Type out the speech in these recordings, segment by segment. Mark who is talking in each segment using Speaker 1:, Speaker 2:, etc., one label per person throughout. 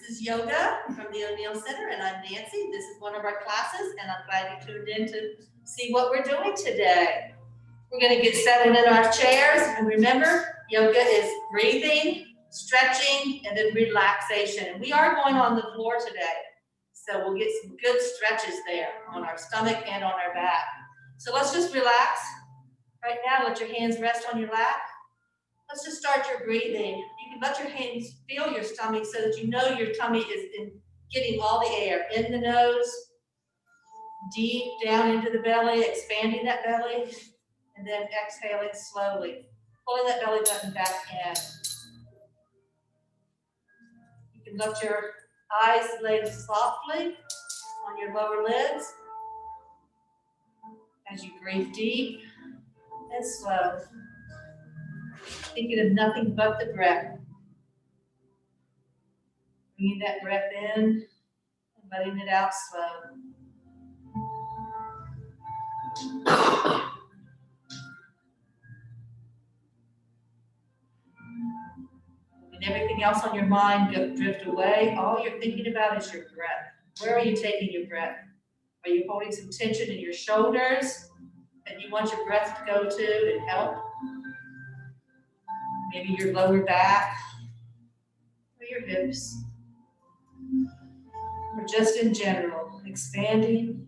Speaker 1: is yoga from the O'Neill Center, and I'm Nancy. This is one of our classes, and I'm glad you tuned in to see what we're doing today. We're going to get settled in our chairs, and remember, yoga is breathing, stretching, and then relaxation. And we are going on the floor today, so we'll get some good stretches there on our stomach and on our back. So let's just relax. Right now, let your hands rest on your lap. Let's just start your breathing. You can let your hands feel your stomach so that you know your tummy is getting all the air in the nose, deep down into the belly, expanding that belly, and then exhaling slowly, pulling that belly button back in. You can let your eyes lay softly on your lower lids as you breathe deep and slow, thinking of nothing but the breath. Bringing that breath in and letting it out slow. When everything else on your mind drift away, all you're thinking about is your breath. Where are you taking your breath? Are you holding some tension in your shoulders that you want your breath to go to and help? Maybe your lower back or your hips. Or just in general, expanding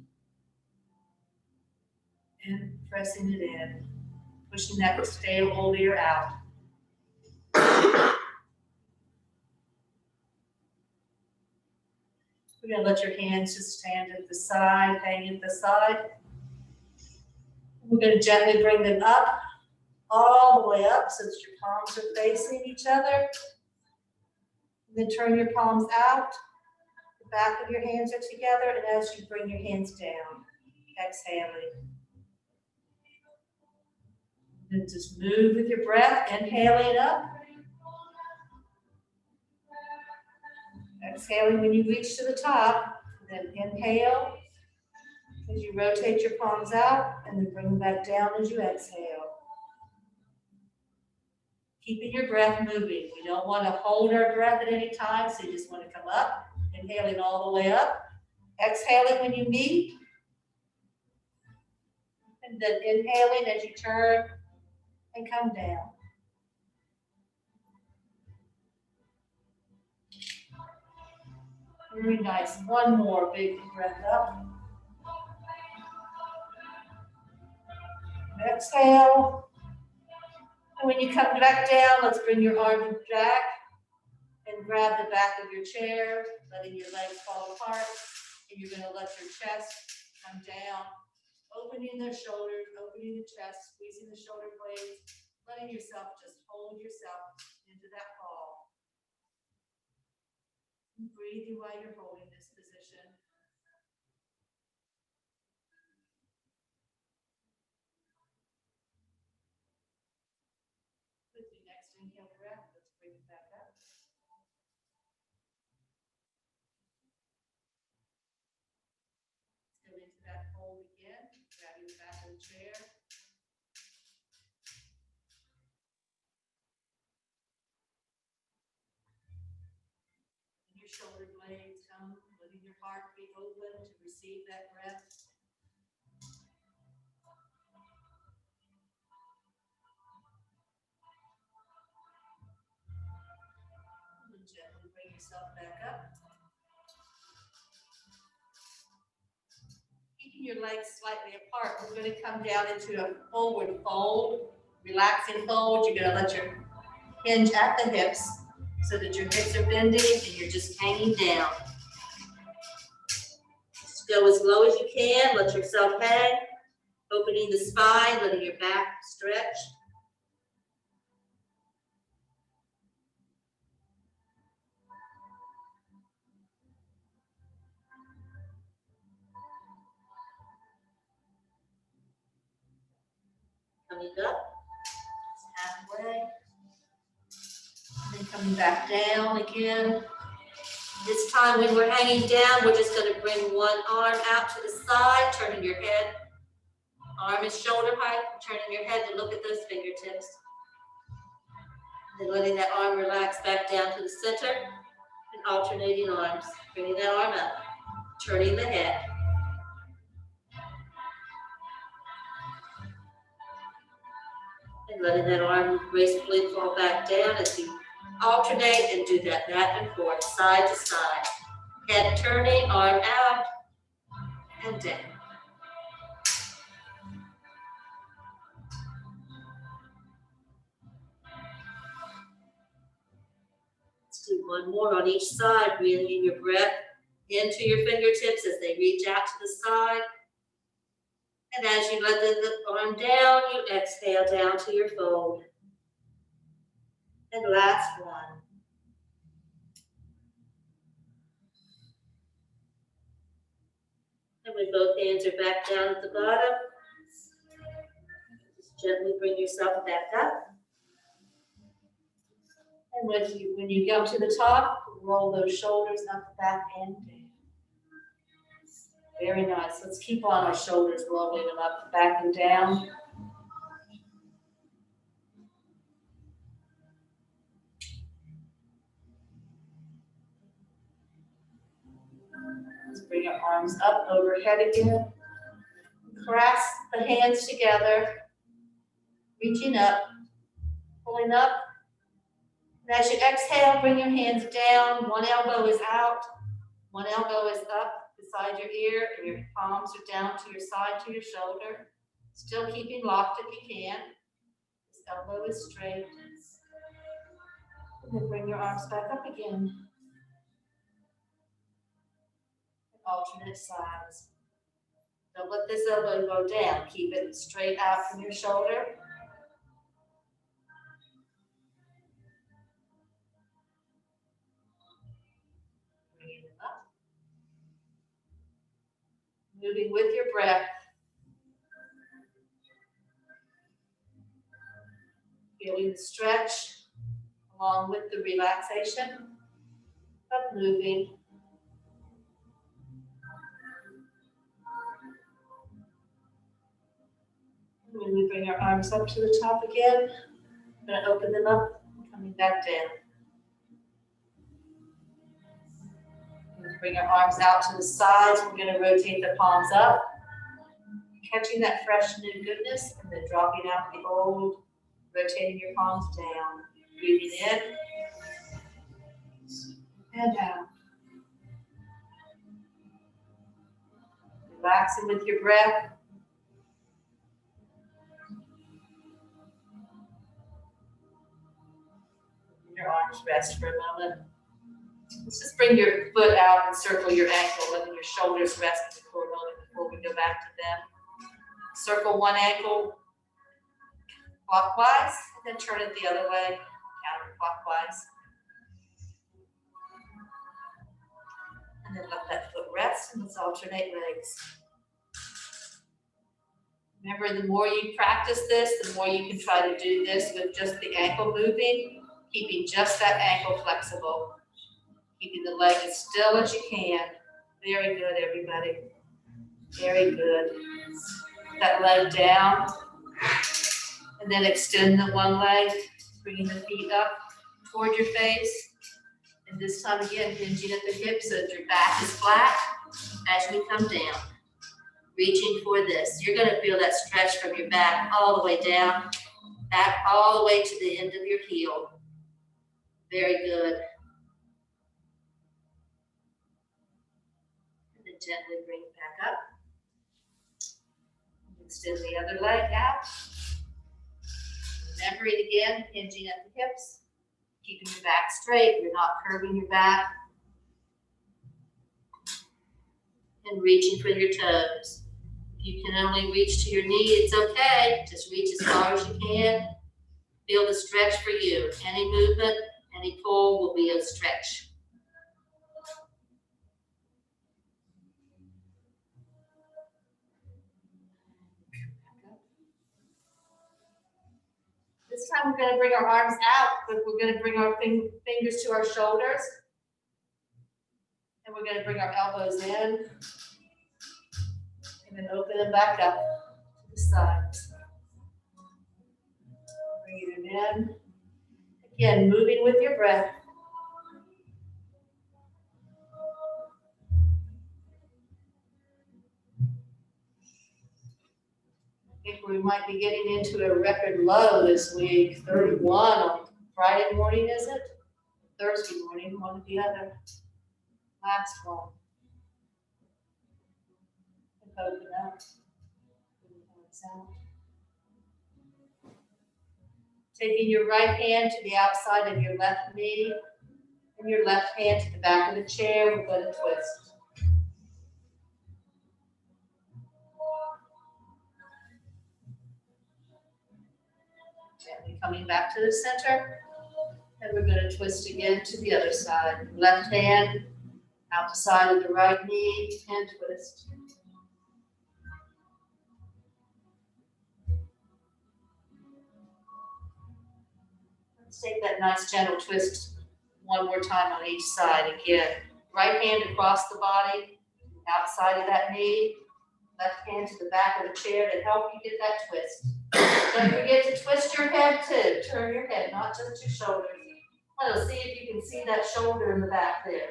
Speaker 1: and pressing it in, pushing that stale old air out. We're going to let your hands just stand at the side, hang at the side. We're going to gently bring them up, all the way up so that your palms are facing each other. And then turn your palms out. The back of your hands are together, and as you bring your hands down, exhaling. Then just move with your breath, inhaling up. Exhaling when you reach to the top, then inhale as you rotate your palms out, and then bring them back down as you exhale. Keeping your breath moving. We don't want to hold our breath at any time, so you just want to come up, inhaling all the way up, exhaling when you meet, and then inhaling as you turn and come down. Very nice. One more big breath up. Exhale. And when you come back down, let's bring your arms back and grab the back of your chair, letting your legs fall apart. And you're going to let your chest come down, opening the shoulders, opening the chest, squeezing the shoulder blades, letting yourself just hold yourself into that fall. And breathing while you're holding this position. With your next inhale breath, let's bring it back up. Let's go into that hold again, grabbing the back of the chair. Your shoulder blades come, letting your heart be open to receive that breath. And gently bring yourself back up. Keeping your legs slightly apart, we're going to come down into a forward fold, relaxing fold. You're going to let your hinge at the hips so that your hips are bending and you're just hanging down. Just go as low as you can, let yourself hang, opening the spine, letting your back stretch. Coming up, halfway, and then coming back down again. This time when we're hanging down, we're just going to bring one arm out to the side, turning your head. Arm is shoulder height, turning your head to look at those fingertips. Then letting that arm relax back down to the center. And alternating arms, bringing that arm up, turning the head. And letting that arm gracefully fall back down as you alternate and do that back and forth, side to side. Head turning, arm out, and down. Let's do one more on each side, breathing in your breath into your fingertips as they reach out to the side. And as you let the arm down, you exhale down to your fold. And last one. And when both hands are back down at the bottom, just gently bring yourself back up. And when you go to the top, roll those shoulders up, back, and down. Very nice. Let's keep on our shoulders, rolling them up, back, and down. Let's bring our arms up overhead again. Clasp the hands together, reaching up, pulling up. And as you exhale, bring your hands down. One elbow is out, one elbow is up beside your ear, and your palms are down to your side, to your shoulder. Still keeping locked if you can. This elbow is straight. And then bring your arms back up again. Alternate sides. Don't let this elbow go down. Keep it straight out from your shoulder. Bringing it up. Moving with your breath. Feeling the stretch along with the relaxation of moving. When we bring our arms up to the top again, I'm going to open them up, coming back down. Bring our arms out to the sides. We're going to rotate the palms up, catching that fresh new goodness, and then dropping out the old, rotating your palms down. Breathing in and out. Relaxing with your breath. Your arms rest for a moment. Let's just bring your foot out and circle your ankle, letting your shoulders rest for a moment before we go back to them. Circle one ankle clockwise, and then turn it the other way, counterclockwise. And then let that foot rest, and let's alternate legs. Remember, the more you practice this, the more you can try to do this with just the ankle moving, keeping just that ankle flexible. Keeping the leg as still as you can. Very good, everybody. Very good. That leg down. And then extend the one leg, bringing the feet up toward your face. And this time again, hinging at the hips so that your back is flat as we come down. Reaching for this. You're going to feel that stretch from your back all the way down, back all the way to the end of your heel. Very good. And then gently bring it back up. Extend the other leg out. Remembering again, hinging at the hips. Keeping your back straight. You're not curving your back. And reaching for your toes. If you can only reach to your knee, it's okay. Just reach as far as you can. Feel the stretch for you. Any movement, any pull will be a stretch. This time we're going to bring our arms out, but we're going to bring our fingers to our shoulders. And we're going to bring our elbows in. And then open them back up to the sides. Bring it in. Again, moving with your breath. I think we might be getting into a record low this week, 31 on Friday morning, is it? Thursday morning, one or the other. Last one. Open up. Taking your right hand to the outside of your left knee and your left hand to the back of the chair, we're going to twist. Gently coming back to the center, and we're going to twist again to the other side. Left hand out the side of the right knee and twist. Let's take that nice gentle twist one more time on each side again. Right hand across the body, outside of that knee. Left hand to the back of the chair to help you get that twist. Don't forget to twist your head too. Turn your head, not just your shoulders. Let's see if you can see that shoulder in the back there.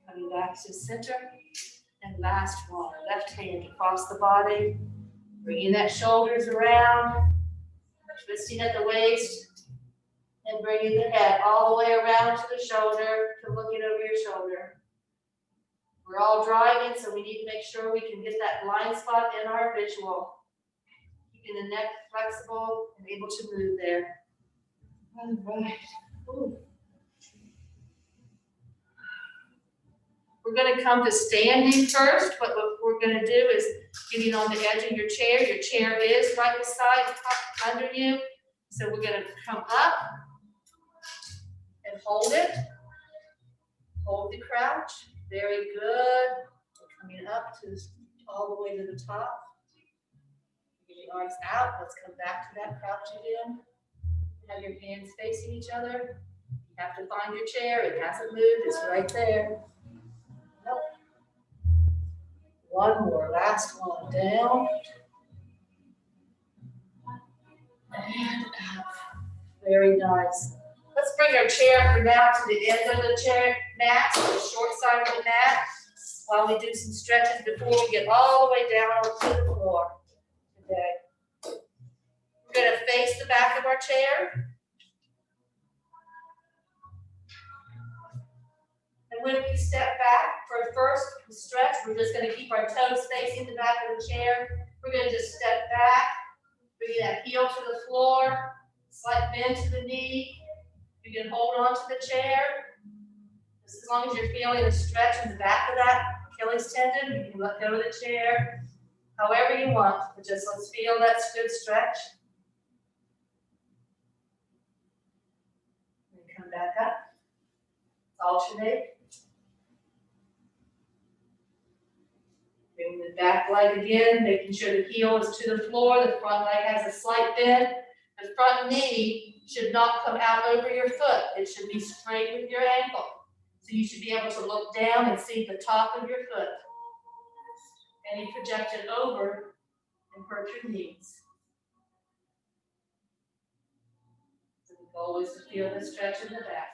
Speaker 1: Coming back to center. And last one, left hand across the body. Bringing that shoulders around. Twisting at the waist. And bringing the head all the way around to the shoulder, to looking over your shoulder. We're all driving, so we need to make sure we can get that blind spot in our visual. Keeping the neck flexible and able to move there. All right. Ooh. We're going to come to standing first, but what we're going to do is getting on the edge of your chair. Your chair is right beside, under you. So we're going to come up and hold it. Hold the crouch. Very good. We're coming up to all the way to the top. Get the arms out. Let's come back to that crouch again. Have your hands facing each other. You have to find your chair. It hasn't moved. It's right there. Nope. One more. Last one. Down. And up. Very nice. Let's bring our chair for now to the end of the chair mat, to the short side of the mat, while we do some stretches before we get all the way down to the floor today. We're going to face the back of our chair. And when we step back for first stretch, we're just going to keep our toes facing the back of the chair. We're going to just step back, bring that heel to the floor, slight bend to the knee. You can hold on to the chair. Just as long as you're feeling a stretch in the back of that Achilles tendon, you can let go of the chair however you want, but just let's feel that good stretch. And come back up. Alternate. Bring the back leg again, making sure the heel is to the floor, the front leg has a slight bend. The front knee should not come out over your foot. It should be straight with your ankle. So you should be able to look down and see the top of your foot. Any projection over and hurt your knees. So the goal is to feel the stretch in the back.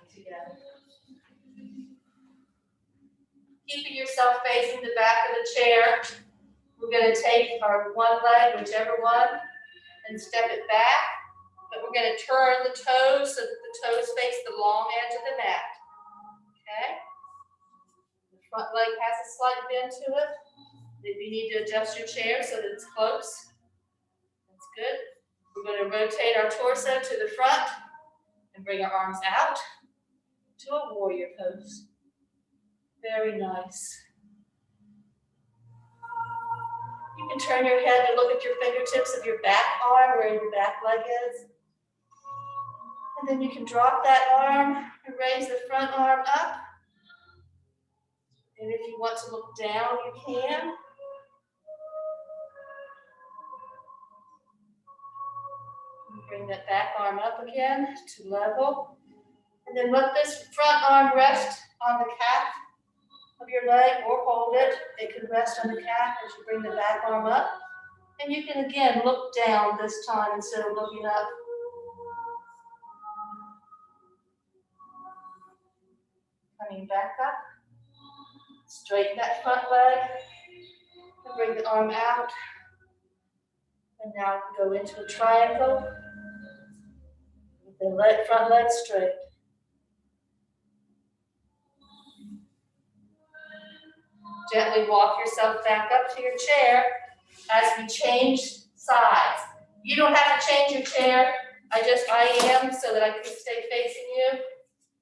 Speaker 1: Together. Keeping yourself facing the back of the chair. We're going to take our one leg, whichever one, and step it back. But we're going to turn the toes so that the toes face the long edge of the mat. Okay? The front leg has a slight bend to it. If you need to adjust your chair so that it's close, that's good. We're going to rotate our torso to the front and bring our arms out to a warrior pose. Very nice. You can turn your head and look at your fingertips of your back arm, where your back leg is. And then you can drop that arm and raise the front arm up. And if you want to look down, you can. Bring that back arm up again to level. And then let this front arm rest on the calf of your leg, or hold it. It can rest on the calf as you bring the back arm up. And you can again look down this time instead of looking up. Coming back up. Straighten that front leg. And bring the arm out. And now go into a triangle. With the front leg straight. Gently walk yourself back up to your chair as we change sides. You don't have to change your chair. I am so that I can stay facing you.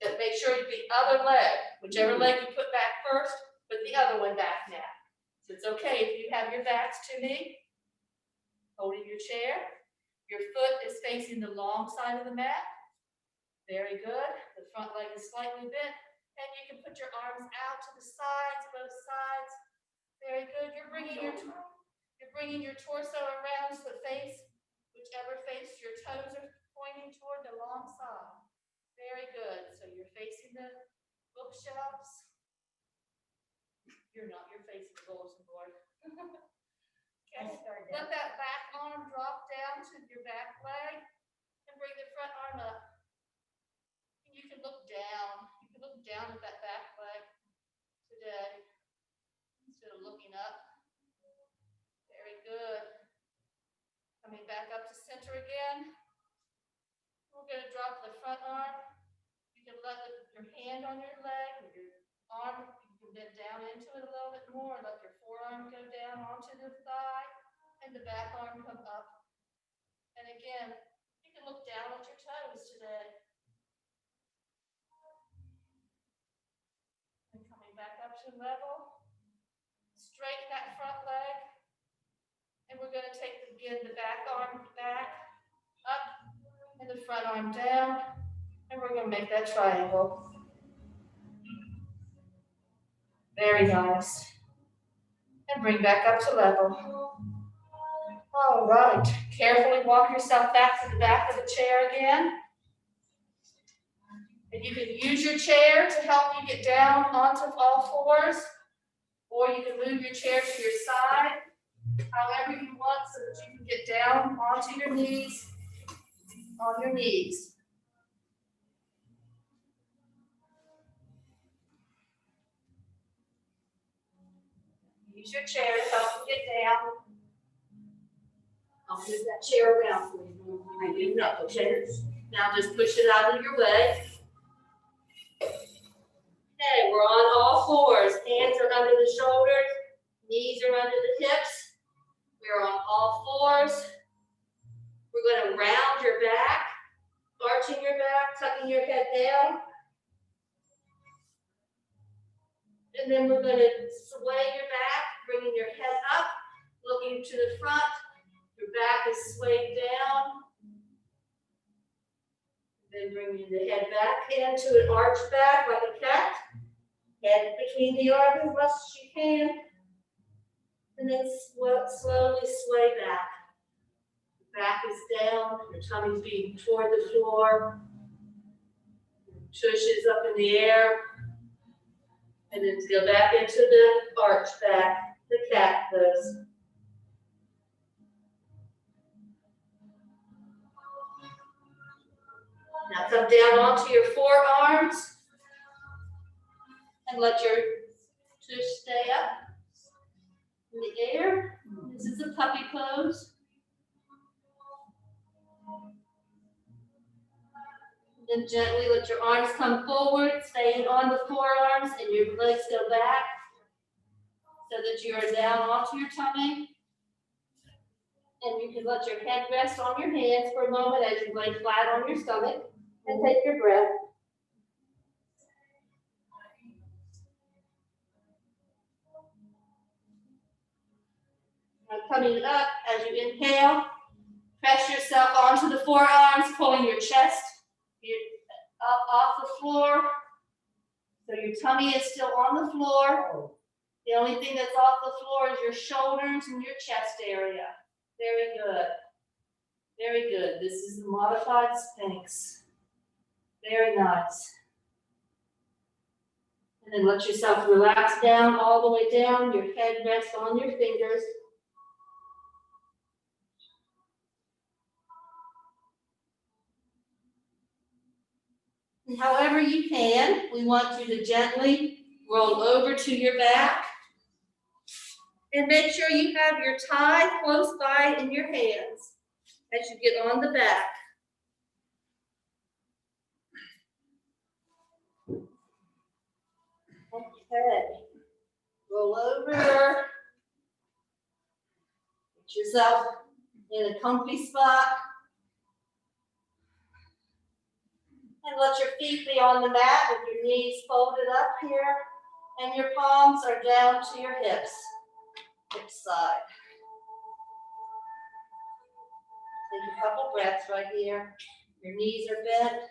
Speaker 1: But make sure the other leg, whichever leg you put back first, put the other one back now. So it's okay if you have your backs to me, holding your chair. Your foot is facing the long side of the mat. Very good. The front leg is slightly bent. And you can put your arms out to the sides, both sides. Very good. You're bringing your torso around to the face, whichever face your toes are pointing toward the long side. Very good. So you're facing the bookshelves. You're not. You're facing the bulletin board. Okay. Let that back arm drop down to your back leg and bring the front arm up. And you can look down. You can look down at that back leg today instead of looking up. Very good. Coming back up to center again. We're going to drop the front arm. You can let your hand on your leg, with your arm, you can bend down into it a little bit more. Let your forearm go down onto the thigh and the back arm come up. And again, you can look down at your toes today. And coming back up to level. Straighten that front leg. And we're going to take, again, the back arm back, up, and the front arm down. And we're going to make that triangle. Very nice. And bring back up to level. All right. Carefully walk yourself back to the back of the chair again. And you can use your chair to help you get down onto all fours. Or you can move your chair to your side, however you want, so that you can get down onto your knees, on your knees. Use your chair to help you get down. I'll move that chair around for you. I do know, okay? Now just push it out of your way. Okay, we're on all fours. Hands are under the shoulders, knees are under the hips. We're on all fours. We're going to round your back, arching your back, tucking your head down. And then we're going to sway your back, bringing your head up, looking to the front. Your back is swayed down. Then bringing the head back into an arched back like a cat. Head between the arms as much as you can. And then slowly sway back. The back is down, your tummy's being toward the floor. Tush is up in the air. And then go back into the arch back, the cat pose. Now come down onto your forearms and let your tush stay up in the air. This is a puppy pose. Then gently let your arms come forward, staying on the forearms, and your legs go back so that you are down onto your tummy. And you can let your head rest on your hands for a moment as you lay flat on your stomach and take your breath. Now coming up, as you inhale, press yourself onto the forearms, pulling your chest up off the floor. So your tummy is still on the floor. The only thing that's off the floor is your shoulders and your chest area. Very good. Very good. This is the modified Sphinx. Very nice. And then let yourself relax down all the way down. Your head rests on your fingers. And however you can, we want you to gently roll over to your back. And make sure you have your tie close by in your hands as you get on the back. Okay. Roll over. Get yourself in a comfy spot. And let your feet be on the mat with your knees folded up here. And your palms are down to your hips. Hip side. Take a couple breaths right here. Your knees are bent.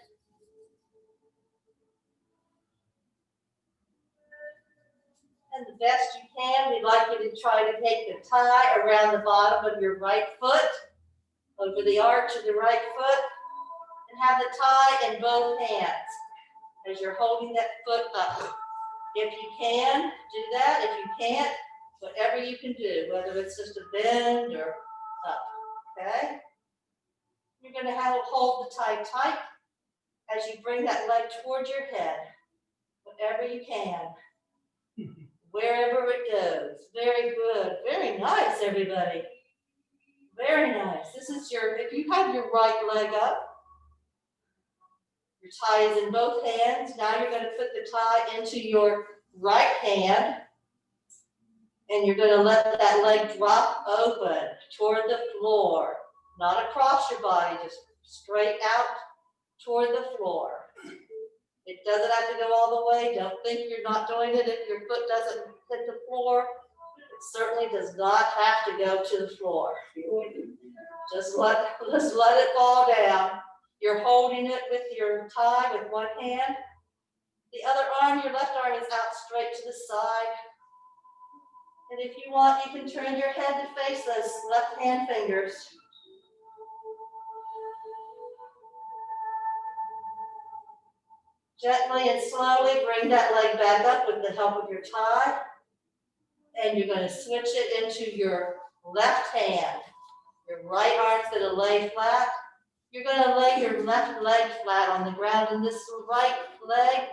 Speaker 1: And the best you can, we'd like you to try to take the tie around the bottom of your right foot, over the arch of the right foot, and have the tie in both hands as you're holding that foot up. If you can, do that. If you can't, whatever you can do, whether it's just a bend or up, okay? You're going to hold the tie tight as you bring that leg towards your head, whatever you can. Wherever it goes. Very good. Very nice, everybody. Very nice. This is if you have your right leg up, your tie is in both hands. Now you're going to put the tie into your right hand, and you're going to let that leg drop open toward the floor, not across your body, just straight out toward the floor. It doesn't have to go all the way. Don't think you're not doing it if your foot doesn't hit the floor. It certainly does not have to go to the floor. Just let it fall down. You're holding it with your tie with one hand. The other arm, your left arm, is out straight to the side. And if you want, you can turn your head to face those left hand fingers. Gently and slowly bring that leg back up with the help of your tie. And you're going to switch it into your left hand. Your right arm's going to lay flat. You're going to lay your left leg flat on the ground. And this right leg,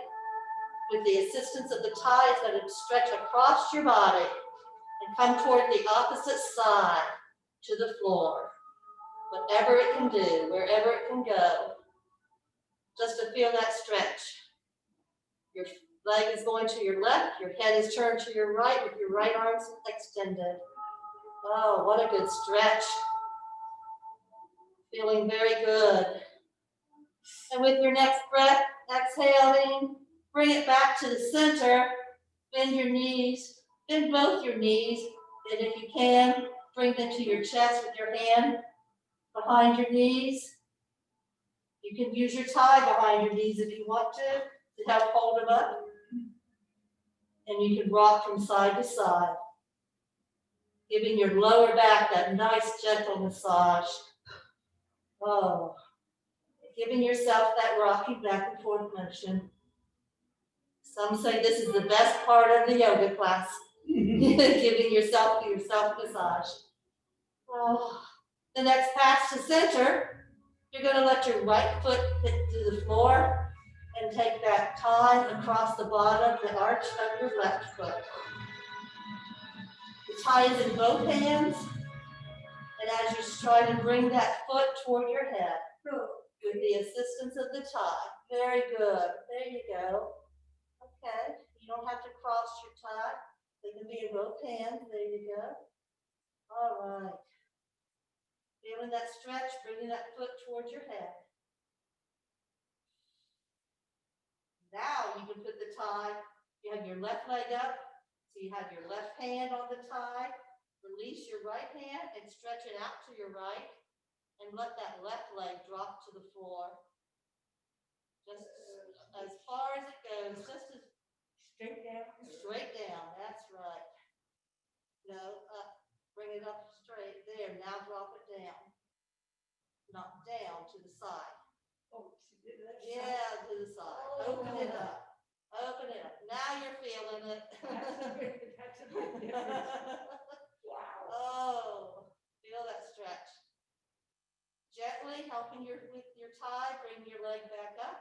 Speaker 1: with the assistance of the tie, is going to stretch across your body and come toward the opposite side to the floor. Whatever it can do, wherever it can go. Just to feel that stretch. Your leg is going to your left, your head is turned to your right with your right arms extended. Oh, what a good stretch. Feeling very good. And with your next breath, exhaling, bring it back to the center. Bend your knees, bend both your knees, and if you can, bring them to your chest with your hand behind your knees. You can use your tie behind your knees if you want to help hold them up. And you can rock from side to side, giving your lower back that nice gentle massage. Oh, giving yourself that rocking back and forth motion. Some say this is the best part of the yoga class, giving yourself massage. Oh. The next pass to center, you're going to let your right foot hit to the floor and take that tie across the bottom, the arch of your left foot. The tie is in both hands, and as you try to bring that foot toward your head with the assistance of the tie. Very good. There you go. Okay. You don't have to cross your tie. They can be in both hands. There you go. All right. Feeling that stretch, bringing that foot towards your head. Now you can put the tie, you have your left leg up, so you have your left hand on the tie. Release your right hand and stretch it out to your right, and let that left leg drop to the floor. Just as far as it goes, just as straight down. Straight down, that's right. No, up. Bring it up straight. There, now drop it down. Not down, to the side. Oh, she did that? Yeah, to the side. Oh. Open it up. Open it up. Now you're feeling it. That's a big difference. Wow. Oh, feel that stretch. Gently helping with your tie, bring your leg back up.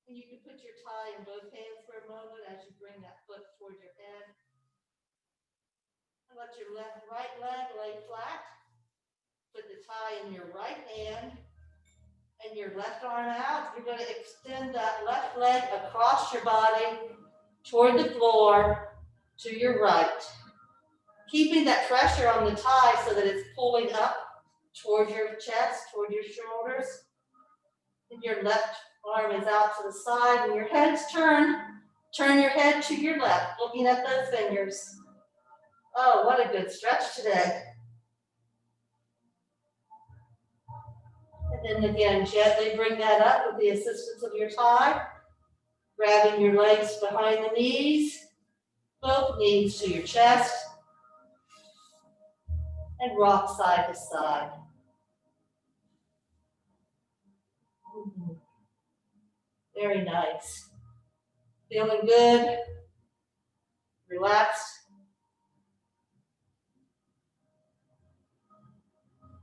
Speaker 1: And you can put your tie in both hands for a moment as you bring that foot toward your head. And let your right leg lay flat. Put the tie in your right hand and your left arm out. You're going to extend that left leg across your body toward the floor to your right. Keeping that pressure on the tie so that it's pulling up toward your chest, toward your shoulders. And your left arm is out to the side and your head's turned. Turn your head to your left, looking at those fingers. Oh, what a good stretch today. And then again, gently bring that up with the assistance of your tie. Grabbing your legs behind the knees, both knees to your chest. And rock side to side. Very nice. Feeling good? Relaxed?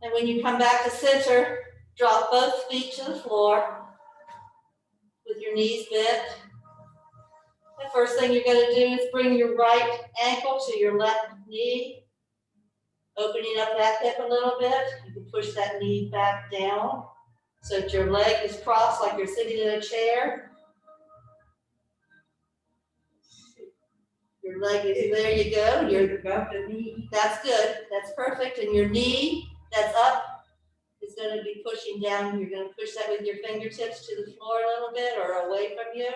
Speaker 1: And when you come back to center, drop both feet to the floor with your knees bent. The first thing you're going to do is bring your right ankle to your left knee, opening up that hip a little bit. You can push that knee back down so that your leg is crossed like you're sitting in a chair. Your leg is, there you go. That's good. That's perfect. And your knee that's up is going to be pushing down. You're going to push that with your fingertips to the floor a little bit or away from you.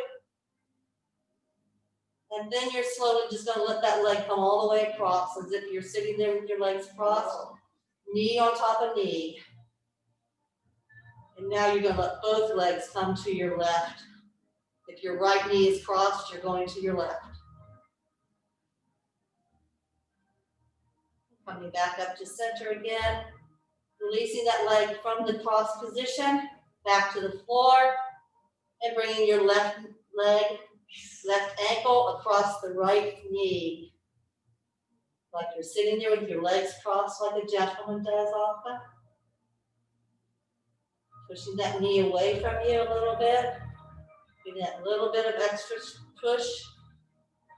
Speaker 1: And then you're slowly just going to let that leg come all the way across as if you're sitting there with your legs crossed, knee on top of knee. And now you're going to let both legs come to your left. If your right knee is crossed, you're going to your left. Coming back up to center again. Releasing that leg from the cross position, back to the floor, and bringing your left leg, left ankle across the right knee. Like you're sitting there with your legs crossed like a gentleman does often. Pushing that knee away from you a little bit. Giving that little bit of extra push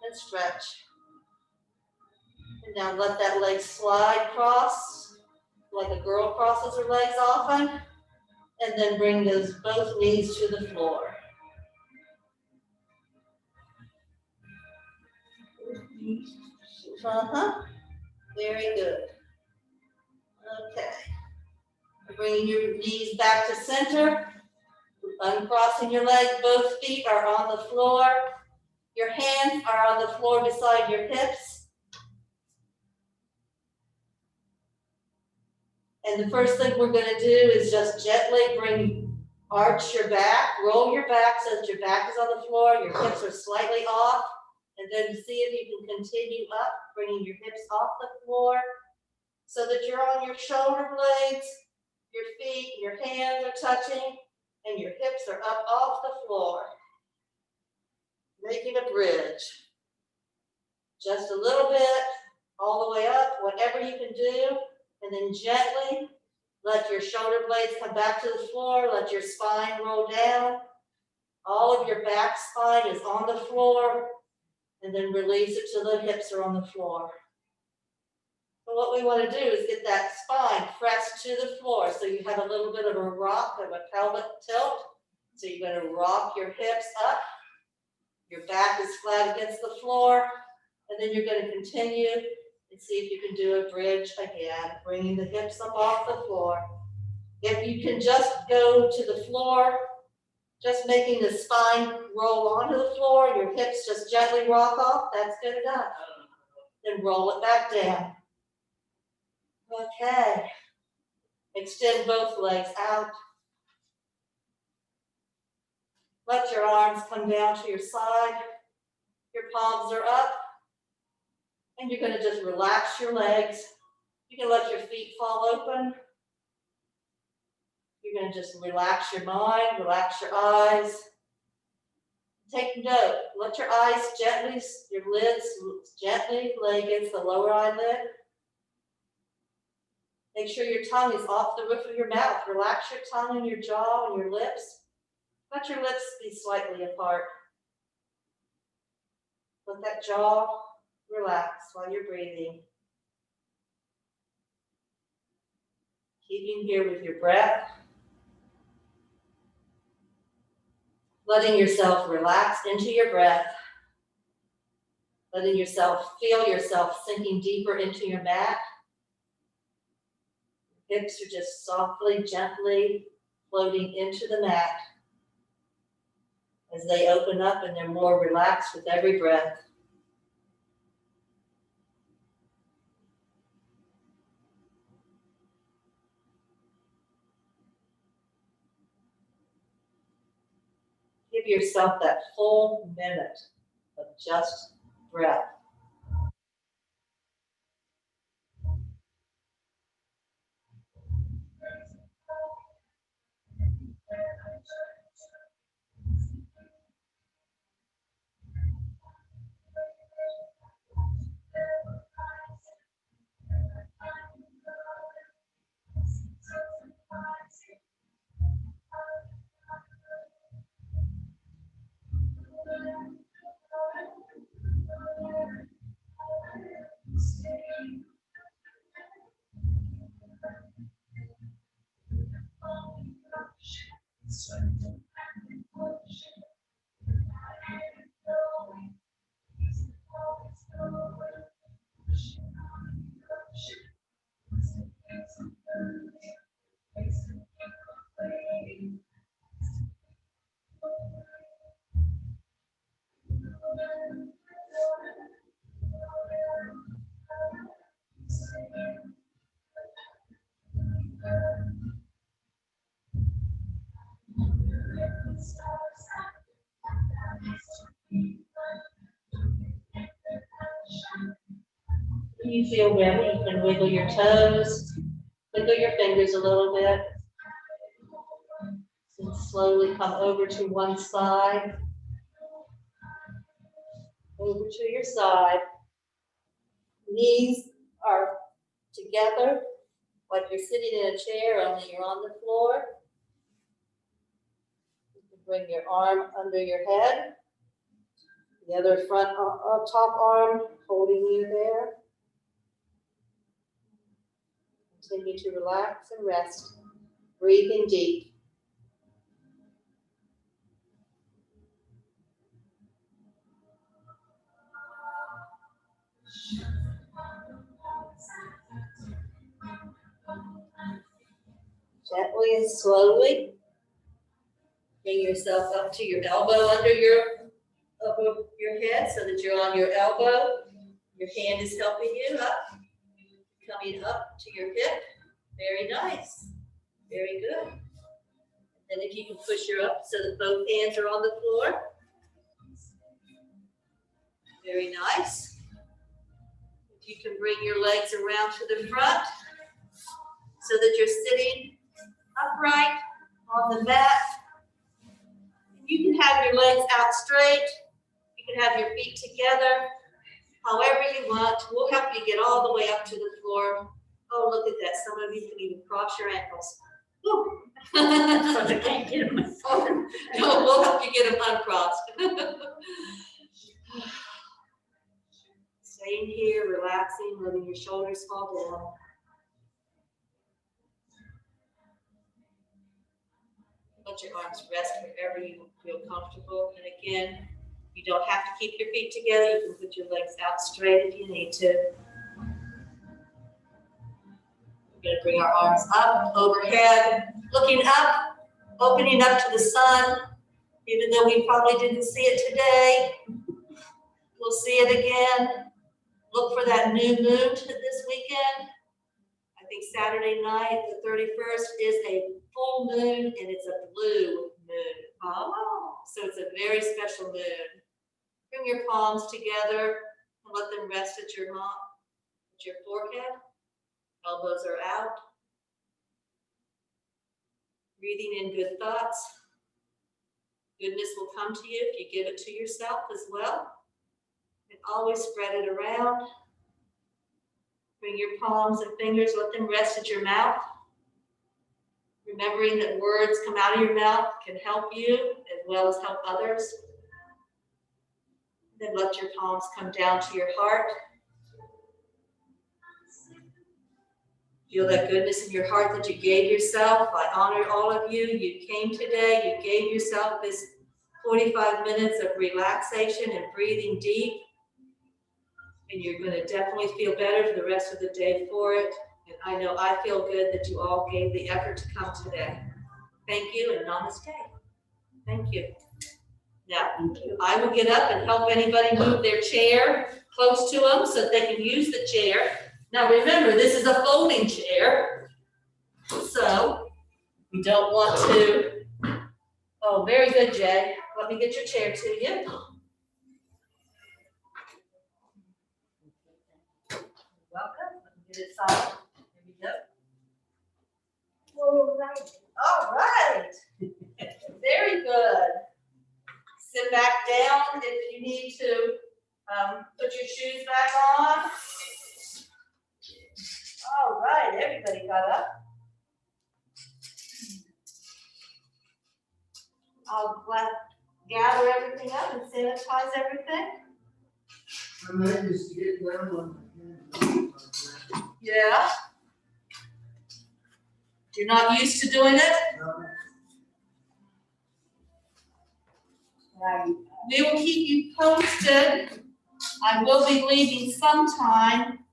Speaker 1: and stretch. And now let that leg slide across like a girl crosses her legs often. And then bring those both knees to the floor. Very good. Okay. Bringing your knees back to center. Uncrossing your legs. Both feet are on the floor. Your hands are on the floor beside your hips. And the first thing we're going to do is just gently arch your back, roll your back so that your back is on the floor, your hips are slightly off, and then see if you can continue up, bringing your hips off the floor so that you're on your shoulder blades, your feet, your hands are touching, and your hips are up off the floor. Making a bridge. Just a little bit, all the way up, whatever you can do. And then gently let your shoulder blades come back to the floor. Let your spine roll down. All of your back spine is on the floor. And then release it till the hips are on the floor. So what we want to do is get that spine pressed to the floor. So you have a little bit of a rock, of a pelvic tilt. So you're going to rock your hips up. Your back is flat against the floor. And then you're going to continue and see if you can do a bridge again, bringing the hips up off the floor. If you can just go to the floor, just making the spine roll onto the floor, your hips just gently rock off, that's good enough. Then roll it back down. Okay. Extend both legs out. Let your arms come down to your side. Your palms are up. And you're going to just relax your legs. You can let your feet fall open. You're going to just relax your mind, relax your eyes. Take note. Let your eyes gently, your lids gently lay against the lower eyelid. Make sure your tongue is off the roof of your mouth. Relax your tongue and your jaw and your lips. Let your lips be slightly apart. Let that jaw relax while you're breathing. Keeping here with your breath. Letting yourself relax into your breath. Letting yourself feel yourself sinking deeper into your mat. Hips are just softly, gently floating into the mat as they open up and they're more relaxed with every breath. Give yourself that full minute of just breath. When you feel ready, you can wiggle your toes, wiggle your fingers a little bit, and slowly come over to one side, over to your side. Knees are together, like you're sitting in a chair, only you're on the floor. You can bring your arm under your head, the other front top arm holding you there. Continue to relax and rest, breathing deep. Gently and slowly, bring yourself up to your elbow under your head so that you're on your elbow. Your hand is helping you up, coming up to your hip. Very nice. Very good. And if you can push her up so that both hands are on the floor. Very nice. If you can bring your legs around to the front so that you're sitting upright on the mat. You can have your legs out straight. You can have your feet together. However you want. We'll help you get all the way up to the floor. Oh, look at that. Some of you can even cross your ankles. I can't get them. No, we'll help you get them uncrossed. Staying here, relaxing, letting your shoulders fall down. Let your arms rest wherever you feel comfortable. And again, you don't have to keep your feet together. You can put your legs out straight if you need to. We're going to bring our arms up, overhead, looking up, opening up to the sun. Even though we probably didn't see it today, we'll see it again. Look for that new moon this weekend. I think Saturday night, the 31st, is a full moon, and it's a blue moon. Oh, so it's a very special moon. Bring your palms together and let them rest at your forehead. Elbows are out. Breathing in good thoughts. Goodness will come to you if you give it to yourself as well. And always spread it around. Bring your palms and fingers, let them rest at your mouth. remembering that words come out of your mouth can help you as well as help others. Then let your palms come down to your heart. Feel that goodness in your heart that you gave yourself. I honor all of you. You came today. You gave yourself this 45 minutes of relaxation and breathing deep. And you're going to definitely feel better for the rest of the day for it. And I know I feel good that you all gave the effort to come today. Thank you and namaste. Thank you. Now, I will get up and help anybody move their chair close to them so that they can use the chair. Now remember, this is a folding chair, so we don't want to. Oh, very good, Jay. Let me get your chair to you. Welcome. Let me get it solid. Here we go. All right. All right. Very good. Sit back down if you need to put your shoes back on. All right, everybody got up. I'll gather everything up and sanitize everything.
Speaker 2: I'm anxious to get down on
Speaker 1: Yeah. You're not used to doing it?
Speaker 2: Right.
Speaker 1: We will keep you posted. I will be leaving sometime.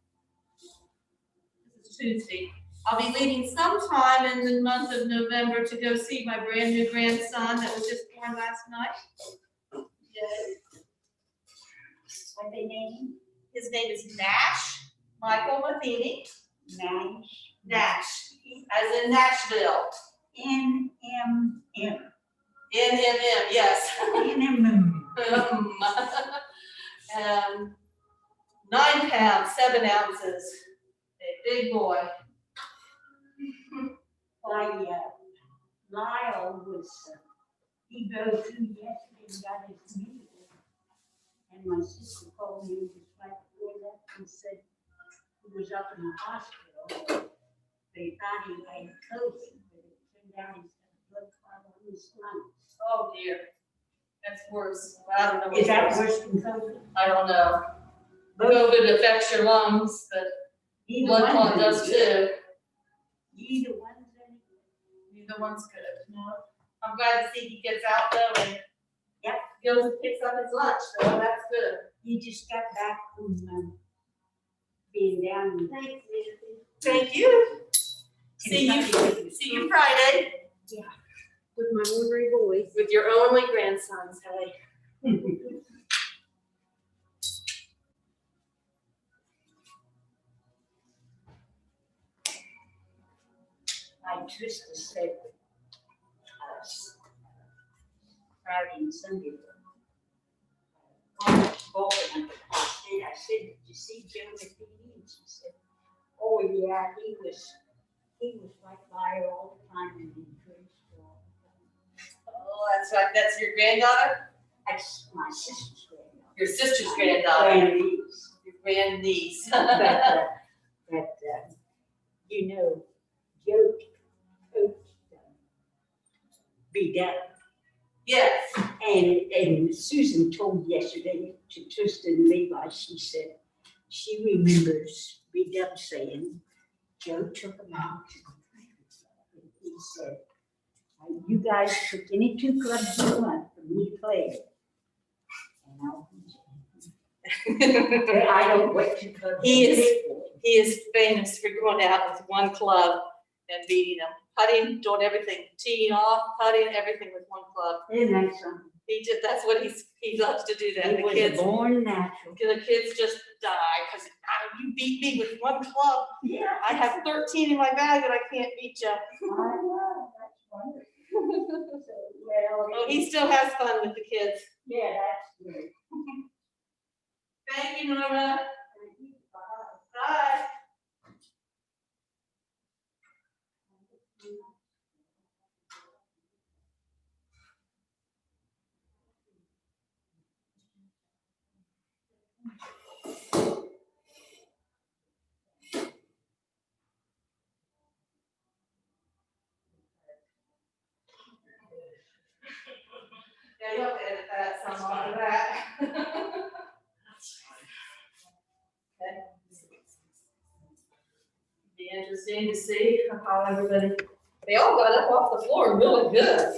Speaker 1: This is Tuesday. I'll be leaving sometime in the month of November to go see my brand new grandson that was just born last night. Yes.
Speaker 2: What they name?
Speaker 1: His name is Nash Michael Matheny. Nash, as in Nashville.
Speaker 2: NMM.
Speaker 1: NMM, yes.
Speaker 2: NMM.
Speaker 1: 9 pounds, 7 ounces. A big boy.
Speaker 2: Lyle was, he drove through yesterday and got his meal. And my sister called me just right before that and said he was up in the hospital. They thought he had COVID, but it turned out he's got a blood clot on his lungs.
Speaker 1: Oh dear. That's worse. I don't know.
Speaker 2: Is that worse than COVID?
Speaker 1: I don't know. COVID affects your lungs, but blood clot does too.
Speaker 2: Either one's any good.
Speaker 1: Neither one's good. No. I'm glad to see he gets out though and goes and picks up his lunch, so that's good.
Speaker 2: He just got back from being down.
Speaker 1: Thank you. See you Friday.
Speaker 2: Yeah. With my ornery boys.
Speaker 1: With your only grandsons, Kelly.
Speaker 2: My Trista said Friday and Sunday. Bolton, I said, did you see Joe Matheny? And she said, oh yeah, he was right by her all the time and encouraged her all the time.
Speaker 1: Oh, that's right. That's your granddaughter?
Speaker 2: That's my sister's granddaughter.
Speaker 1: Your sister's granddaughter.
Speaker 2: Grandniece.
Speaker 1: Your grandniece.
Speaker 2: But you know, Joe coached B. Dub.
Speaker 1: Yes.
Speaker 2: And Susan told yesterday to Tristan Levi, she said she remembers B. Dub saying, Joe took him out to the country club. And he said, you guys took any 2 clubs you want for me to play. And I'll beat you. I don't wait 2 clubs.
Speaker 1: He is famous for going out with one club and beating them. Putting, doing everything, teeing off, putting, everything with one club.
Speaker 2: Isn't that something?
Speaker 1: That's what he loves to do that.
Speaker 2: He was born natural.
Speaker 1: The kids just die because you beat me with one club.
Speaker 2: Yeah.
Speaker 1: I have 13 in my bag and I can't beat you.
Speaker 2: I know, that's wonderful.
Speaker 1: Well, he still has fun with the kids.
Speaker 2: Yeah, that's great.
Speaker 1: Thank you, Norma. Bye. Be interesting to see how everybody, they all got up off the floor really good.